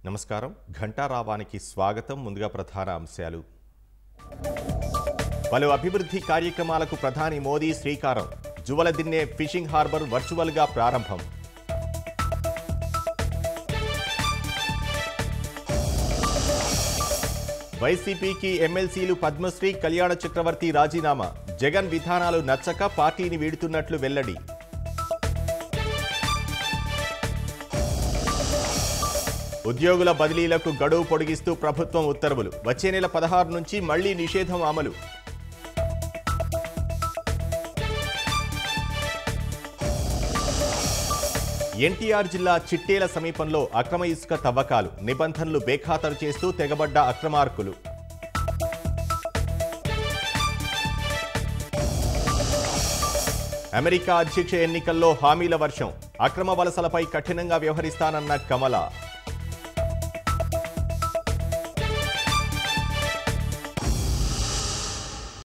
నమస్కారం ఘంటారావానికి స్వాగతం. ముందుగా ప్రధాన అంశాలు. పలు అభివృద్ధి కార్యక్రమాలకు ప్రధాని మోదీ శ్రీకారం. జువలదిన్నె ఫిషింగ్ హార్బర్ వర్చువల్గా ప్రారంభం. వైసీపీకి ఎమ్మెల్సీలు పద్మశ్రీ, కళ్యాణ చక్రవర్తి రాజీనామా. జగన్ విధానాలు నచ్చక పార్టీని వీడుతున్నట్లు వెల్లడి. ఉద్యోగుల బదిలీలకు గడువు పొడిగిస్తూ ప్రభుత్వం ఉత్తర్వులు. వచ్చే నెల 16 నుంచి మళ్లీ నిషేధం అమలు. ఎన్టీఆర్ జిల్లా చిట్టేల సమీపంలో అక్రమ ఇసుక తవ్వకాలు. నిబంధనలు బేఖాతరు చేస్తూ తెగబడ్డ అక్రమార్కులు. అమెరికా అధ్యక్ష ఎన్నికల్లో హామీల వర్షం. అక్రమ వలసలపై కఠినంగా వ్యవహరిస్తానన్న కమల.